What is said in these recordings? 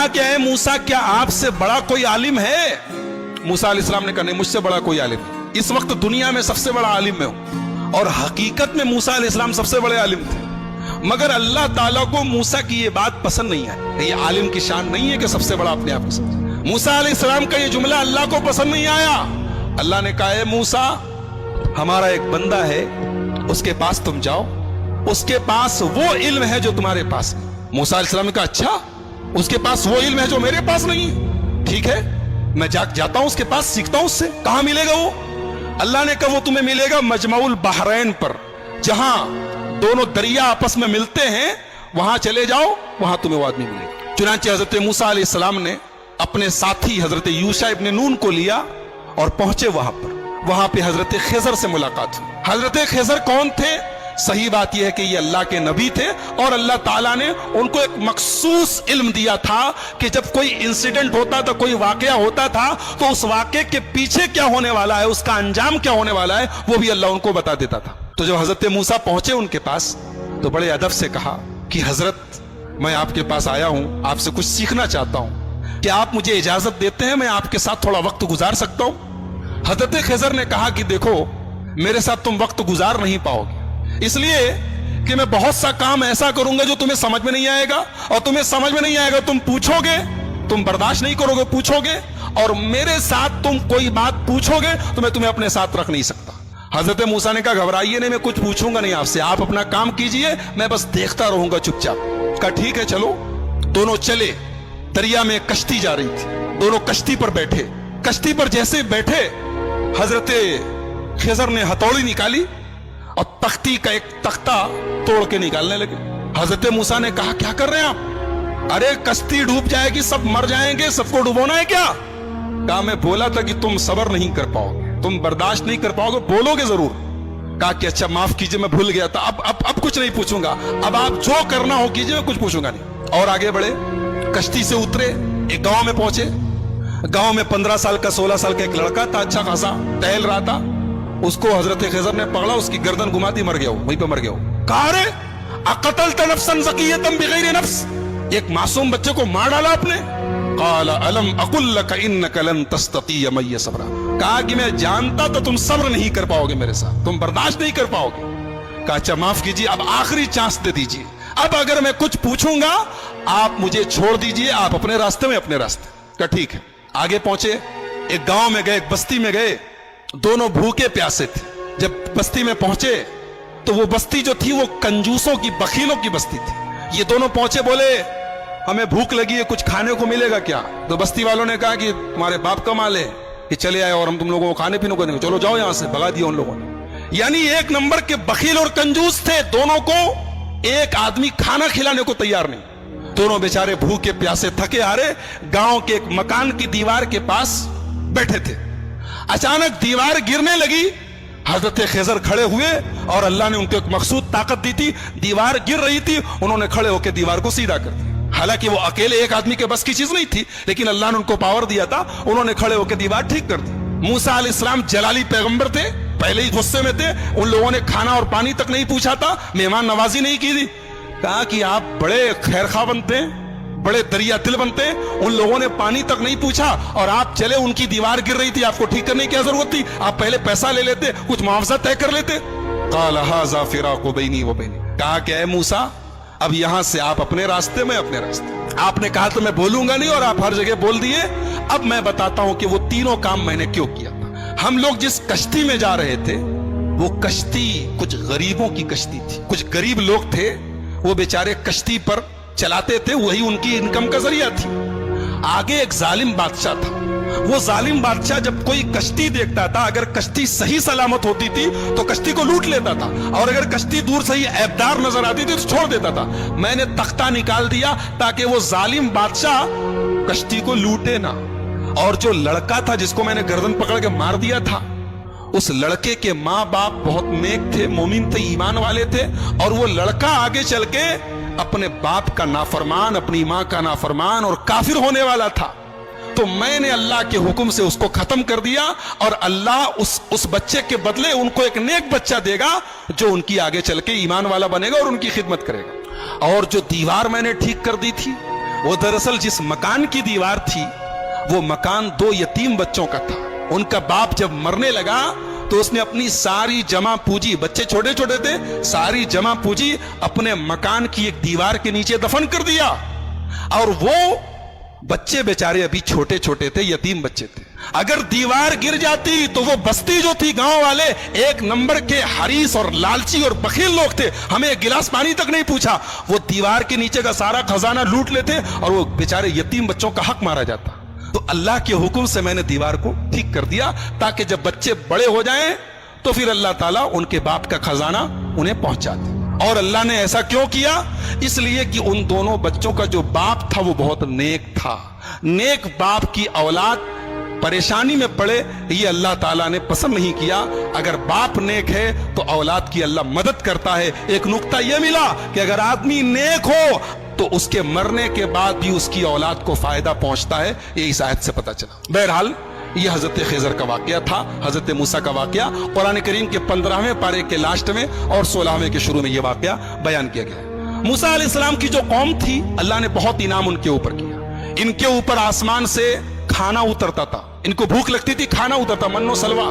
क्या है मूसा, क्या आपसे बड़ा कोई आलिम है? मूसा अलैहिस्सलाम ने कहा नहीं, मुझसे बड़ा कोई आलिम नहीं। इस वक्त दुनिया में सबसे बड़ा आलिम मैं हूं। और हकीकत में मूसा अलैहिस्सलाम सबसे बड़े आलिम थे, मगर अल्लाह ताला को मूसा की ये बात पसंद नहीं है। ये आलिम की शान नहीं है कि सबसे बड़ा अपने आप को समझे। मूसा अलैहिस्सलाम का ये जुमला अल्लाह को पसंद नहीं आया। अल्लाह ने कहा है मूसा, हमारा एक बंदा है, उसके पास तुम जाओ, उसके पास वो इल्म है जो तुम्हारे पास है। मूसा अलैहिस्सलाम ने कहा अच्छा, उसके पास वो इल्म है जो मेरे पास नहीं है, ठीक है, मैं जाता हूं उसके पास, सीखता हूं उससे। कहां मिलेगा वो? अल्लाह ने कहा वो तुम्हें मिलेगा मजमाउल बहरैन पर, जहां दोनों दरिया आपस में मिलते हैं, वहां चले जाओ, वहां तुम्हें वो आदमी मिलेगा। चुनांचे हजरत मूसा अलैहिस्सलाम ने अपने साथी हजरत यूशा इब्न नून को लिया और पहुंचे वहां पर। वहां पे हजरत खिजर से मुलाकात हुई। हजरत खिजर कौन थे? सही बात यह है कि ये अल्लाह के नबी थे और अल्लाह ताला ने उनको एक मखसूस इल्म दिया था कि जब कोई इंसिडेंट होता था, कोई वाकया होता था, तो उस वाकये के पीछे क्या होने वाला है, उसका अंजाम क्या होने वाला है, वो भी अल्लाह उनको बता देता था। तो जब हजरत मूसा पहुंचे उनके पास, तो बड़े अदब से कहा कि हजरत, मैं आपके पास आया हूं, आपसे कुछ सीखना चाहता हूं, क्या आप मुझे इजाजत देते हैं, मैं आपके साथ थोड़ा वक्त गुजार सकता हूं? हजरत खिजर ने कहा कि देखो, मेरे साथ तुम वक्त गुजार नहीं पाओगे, इसलिए कि मैं बहुत सा काम ऐसा करूंगा जो तुम्हें समझ में नहीं आएगा, और तुम्हें समझ में नहीं आएगा, तुम पूछोगे, तुम बर्दाश्त नहीं करोगे, पूछोगे, और मेरे साथ तुम कोई बात पूछोगे तो मैं तुम्हें अपने साथ रख नहीं सकता। हजरत मूसा ने कहा घबराइए नहीं, मैं कुछ पूछूंगा नहीं आपसे, आप अपना काम कीजिए, मैं बस देखता रहूंगा चुपचाप। कहा ठीक है चलो। दोनों चले, दरिया में कश्ती जा रही थी, दोनों कश्ती पर बैठे। कश्ती पर जैसे बैठे, हजरत खिजर ने हथौड़ी निकाली और तख्ती का एक तख्ता तोड़ के निकालने लगे। हजरत मूसा ने कहा क्या कर रहे हैं आप? अरे कश्ती डूब जाएगी, सब मर जाएंगे, सबको डुबोना है क्या? कहा मैं बोला था कि तुम सब्र नहीं कर पाओगे, तुम बर्दाश्त नहीं कर पाओगे, बोलोगे जरूर। कहा कि अच्छा माफ कीजिए, मैं भूल गया था, अब कुछ नहीं पूछूंगा, अब आप जो करना हो कीजिए, मैं कुछ पूछूंगा नहीं। और आगे बढ़े, कश्ती से उतरे, एक गांव में पहुंचे। गांव में 15 साल का 16 साल का एक लड़का था, अच्छा खासा टहल रहा था। उसको हजरत खिजर ने पकड़ा, उसकी गर्दन घुमा दी, मर गया, वहीं पे मर गया। कहा रे अक़तल्त नफ्सन ज़किय्यतन बिग़ैरि नफ्स, एक मासूम बच्चे को मार डाला आपने। क़ाला अलम अक़ुल लक इन्नका लन तस्ततिय मइय सब्रा, कहा कि मैं जानता तो तुम सब्र नहीं कर पाओगे मेरे साथ, तुम बर्दाश्त नहीं कर पाओगे। कहा अच्छा माफ कीजिए, अब आखिरी चांस दे दीजिए, अब अगर मैं कुछ पूछूंगा आप मुझे छोड़ दीजिए, आप अपने रास्ते में अपने रास्ते। कहा ठीक है। आगे पहुंचे, एक गांव में गए, एक बस्ती में गए, दोनों भूखे प्यासे थे। जब बस्ती में पहुंचे तो वो बस्ती जो थी वो कंजूसों की, बखीलों की बस्ती थी। ये दोनों पहुंचे, बोले हमें भूख लगी है, कुछ खाने को मिलेगा क्या? तो बस्ती वालों ने कहा कि तुम्हारे बाप का माल है कि चले आए और हम तुम लोगों को खाने पीने को नहीं, चलो जाओ यहां से। भगा दिया उन लोगों ने। यानी एक नंबर के बखील और कंजूस थे दोनों को, एक आदमी खाना खिलाने को तैयार नहीं। दोनों बेचारे भूखे प्यासे थके हारे गांव के एक मकान की दीवार के पास बैठे थे। अचानक दीवार गिरने लगी, हजरत खिजर खड़े हुए और अल्लाह ने उनको एक मखसूद ताकत दी थी। दीवार गिर रही थी, उन्होंने खड़े होकर दीवार को सीधा कर दिया। हालांकि वो अकेले एक आदमी के बस की चीज नहीं थी, लेकिन अल्लाह ने उनको पावर दिया था, उन्होंने खड़े होकर दीवार ठीक कर दी। मूसा अलैहिस्सलाम जलाली पैगंबर थे, पहले ही गुस्से में थे, उन लोगों ने खाना और पानी तक नहीं पूछा था, मेहमान नवाजी नहीं की थी। कहा कि आप बड़े खैरखा बनते हैं, बड़े दरिया दिल बनते हैं, उन लोगों ने पानी तक नहीं पूछा और आप चले, उनकी दीवार गिर रही थी, आपको ठीक करने की क्या जरूरत थी? आप पहले पैसा ले लेते, कुछ मुआवजा तय कर लेते। क़ाल हाज़ा फ़िराक़ु बैनी व बैनिक, कहा कि ऐ मूसा, अब यहां से आप अपने रास्ते में अपने रास्ते। आपने कहा तो मैं बोलूंगा नहीं और आप हर जगह बोल दिए। अब मैं बताता हूं कि वो तीनों काम मैंने क्यों किया था। हम लोग जिस कश्ती में जा रहे थे, वो कश्ती कुछ गरीबों की कश्ती थी। कुछ गरीब लोग थे, वो बेचारे कश्ती पर चलाते थे, वही उनकी इनकम का जरिया थी। आगे एक जालिम बादशाह था। वो जालिम बादशाह जब कोई कश्ती देखता था, अगर कश्ती सही सलामत होती थी तो कश्ती को लूट लेता था, और अगर कश्ती दूर से ही ऐबदार नजर आती थी तो छोड़ देता था। मैंने तख्ता निकाल दिया ताकि वो जालिम बादशाह कश्ती को लूटे ना। और जो लड़का था जिसको मैंने गर्दन पकड़ के मार दिया था, उस लड़के के माँ बाप बहुत नेक थे, मोमिन थे, ईमान वाले थे, और वो लड़का आगे चल के अपने बाप का नाफरमान, अपनी माँ का नाफरमान और काफिर होने वाला था। तो मैंने अल्लाह के हुक्म से उसको खत्म कर दिया, और अल्लाह उस बच्चे के बदले उनको एक नेक बच्चा देगा जो उनकी आगे चल के ईमान वाला बनेगा और उनकी खिदमत करेगा। और जो दीवार मैंने ठीक कर दी थी, वो दरअसल जिस मकान की दीवार थी वो मकान 2 यतीम बच्चों का था। उनका बाप जब मरने लगा तो उसने अपनी सारी जमा पूंजी, बच्चे छोटे छोटे थे, सारी जमा पूंजी अपने मकान की एक दीवार के नीचे दफन कर दिया। और वो बच्चे बेचारे अभी छोटे छोटे थे, यतीम बच्चे थे। अगर दीवार गिर जाती तो वो बस्ती जो थी, गांव वाले 1 नंबर के हरीस और लालची और बखील लोग थे, हमें एक गिलास पानी तक नहीं पूछा, वो दीवार के नीचे का सारा खजाना लूट लेते और वो बेचारे यतीम बच्चों का हक मारा जाता। तो अल्लाह के हुक्म से मैंने दीवार को ठीक कर दिया ताकि जब बच्चे बड़े हो जाएं तो फिर अल्लाह ताला उनके बाप का खजाना उन्हें पहुंचा दे। और अल्लाह ने ऐसा क्यों किया? इसलिए कि उन दोनों बच्चों का जो बाप था वो बहुत नेक था। नेक बाप की औलाद परेशानी में पड़े ये अल्लाह ताला ने पसंद नहीं किया। अगर बाप नेक है तो औलाद की अल्लाह मदद करता है। एक नुक्ता यह मिला कि अगर आदमी नेक हो तो उसके मरने के बाद भी उसकी औलाद को फायदा पहुंचता है, ये इस आयत से पता चला। बहरहाल ये हजरत खिज़र का वाकया था, हजरत मूसा का वाकया कुरान करीम के 15वें पारे के लास्ट में और 16वें के शुरू में ये वाकया बयान किया गया। मूसा अलैहिस्सलाम की जो कौम थी, अल्लाह ने बहुत इनाम उनके ऊपर किया। इनके ऊपर आसमान से खाना उतरता था, इनको भूख लगती थी, खाना उतरता, मन्नो सलवा।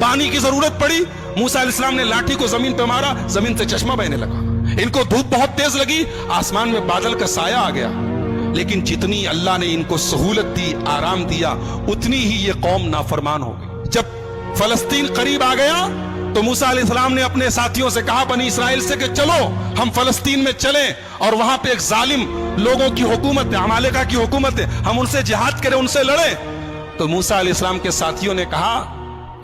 पानी की जरूरत पड़ी, मूसा अलैहिस्सलाम ने लाठी को जमीन पे मारा, जमीन से चश्मा बहने लगा। इनको धूप बहुत तेज लगी, आसमान में बादल का साया आ गया। लेकिन जितनी अल्लाह ने इनको सहूलत दी, आराम दिया, उतनी ही ये कौम नाफरमान हो गई। जब फलस्तीन करीब आ गया तो मूसा अलैहिस्सलाम ने अपने साथियों से कहा, बनी इसराइल से, कि चलो हम फलस्तीन में चलें और वहां पे एक जालिम लोगों की हुकूमत है, अमालेका की हुकूमत है, हम उनसे जिहाद करें, उनसे लड़ें। तो मूसा अलैहिस्सलाम के साथियों ने कहा,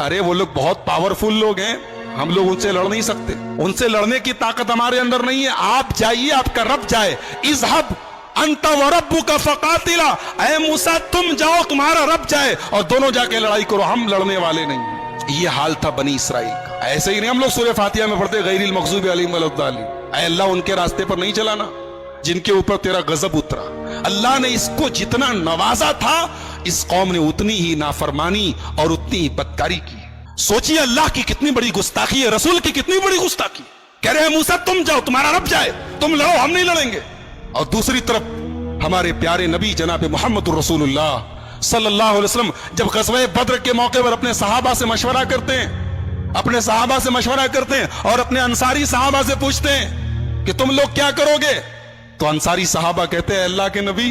अरे वो लोग बहुत पावरफुल लोग हैं, हम लोग उनसे लड़ नहीं सकते, उनसे लड़ने की ताकत हमारे अंदर नहीं है, आप जाइए, आपका रब जाए। इज़हब अंत व रब्बुका फकातिला, ऐ मूसा तुम जाओ, तुम्हारा रब जाए और दोनों जाके लड़ाई करो, हम लड़ने वाले नहीं। ये हाल था बनी इसराइल का। ऐसे ही नहीं हम लोग सूरह फातिहा में पढ़ते, गैरिल मग़ज़ूबि अलैहिम वलद्दालिन, ऐ अल्लाह उनके रास्ते पर नहीं चलाना जिनके ऊपर तेरा गजब उतरा। अल्लाह ने इसको जितना नवाजा था, इस कौम ने उतनी ही नाफरमानी और उतनी ही बदकारी की। सोचिए अल्लाह की कितनी बड़ी गुस्ताखी है, रसूल की कितनी बड़ी गुस्ताखी। कह रहे हैं मूसा तुम जाओ, तुम्हारा रब जाए, तुम लड़ो, हम नहीं लड़ेंगे। और दूसरी तरफ हमारे प्यारे नबी जनाब मुहम्मदुर रसूलुल्लाह सल्लल्लाहु अलैहि वसल्लम जब ग़ज़वा बद्र के मौके पर अपने सहाबा से मशवरा करते हैं, अपने सहाबा से मशवरा करते हैं और अपने अंसारी सहाबा से पूछते हैं कि तुम लोग क्या करोगे, तो अंसारी सहाबा कहते हैं, अल्लाह के नबी,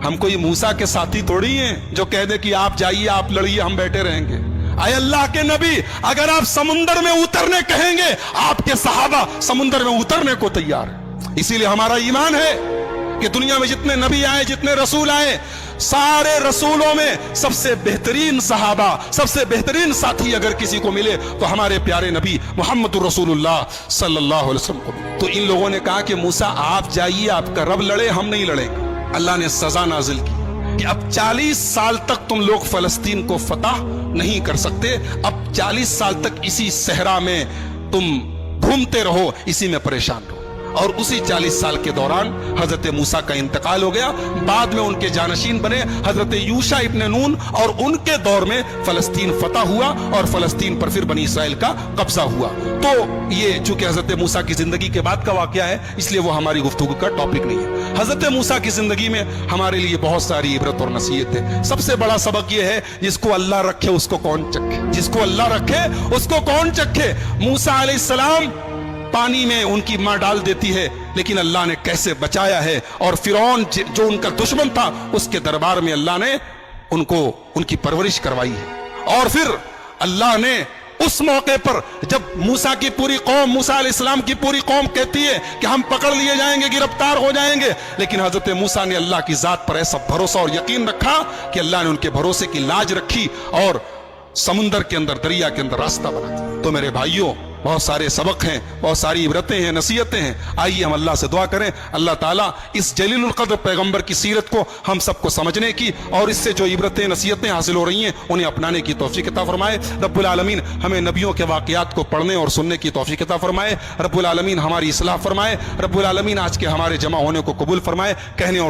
हम कोई मूसा के साथी थोड़ी हैं जो कह दे कि आप जाइए, आप लड़िए, हम बैठे रहेंगे। आए अल्लाह के नबी, अगर आप समुंदर में उतरने कहेंगे, आपके सहाबा समुंदर में उतरने को तैयार है। इसीलिए हमारा ईमान है कि दुनिया में जितने नबी आए, जितने रसूल आए, सारे रसूलों में सबसे बेहतरीन सहाबा, सबसे बेहतरीन साथी अगर किसी को मिले तो हमारे प्यारे नबी मुहम्मदुर रसूलुल्लाह सल्लल्लाहु अलैहि वसल्लम को। तो इन लोगों ने कहा कि मूसा आप जाइए, आपका रब लड़े, हम नहीं लड़ेंगे। अल्लाह ने सजा नाजिल की कि अब 40 साल तक तुम लोग फलस्तीन को फतह नहीं कर सकते, अब 40 साल तक इसी सहरा में तुम घूमते रहो, इसी में परेशान रहो। और उसी 40 साल के दौरान हजरत मूसा का इंतकाल हो गया। बाद में उनके जानशीन बने हजरत यूशा इब्न नून और उनके दौर में फलस्तीन फतह हुआ और फलस्तीन पर फिर बनी इसराइल का कब्जा हुआ। तो ये चूंकि हजरत मूसा की जिंदगी के बाद का वाकया है, इसलिए वो हमारी गुफ्तगू का टॉपिक नहीं है। हजरत मूसा की जिंदगी में हमारे लिए बहुत सारी इबरत और नसीहत है। सबसे बड़ा सबक ये है, जिसको अल्लाह रखे उसको कौन चखे, जिसको अल्लाह रखे उसको कौन चखे। मूसा अलैहिस्सलाम पानी में उनकी मां डाल देती है, लेकिन अल्लाह ने कैसे बचाया है। और फिरौन जो उनका दुश्मन था, उसके दरबार में अल्लाह ने उनको उनकी परवरिश करवाई है। और फिर अल्लाह ने उस मौके पर जब मूसा की पूरी कौम, मूसा अलैहिस्सलाम की पूरी कौम कहती है कि हम पकड़ लिए जाएंगे, गिरफ्तार हो जाएंगे, लेकिन हजरत मूसा ने अल्लाह की जात पर ऐसा भरोसा और यकीन रखा कि अल्लाह ने उनके भरोसे की लाज रखी और समुंदर के अंदर, दरिया के अंदर रास्ता बना दिया। तो मेरे भाइयों, बहुत सारे सबक हैं, बहुत सारी इबरतें हैं, नसीहतें हैं। आइए हम अल्लाह से दुआ करें, अल्लाह ताला इस जलीलुल क़द्र पैगंबर की सीरत को हम सबको समझने की और इससे जो इबरतें नसीहतें हासिल हो रही हैं उन्हें अपनाने की तौफीक अता फरमाए। रब्बुल आलमीन हमें नबियों के वाक़यात को पढ़ने और सुनने की तौफीक अता फरमाए। रब्बुल आलमीन हमारी इस्लाह फरमाए। रब्बुल आलमीन आज के हमारे जमा होने को कबूल फरमाए। कहने और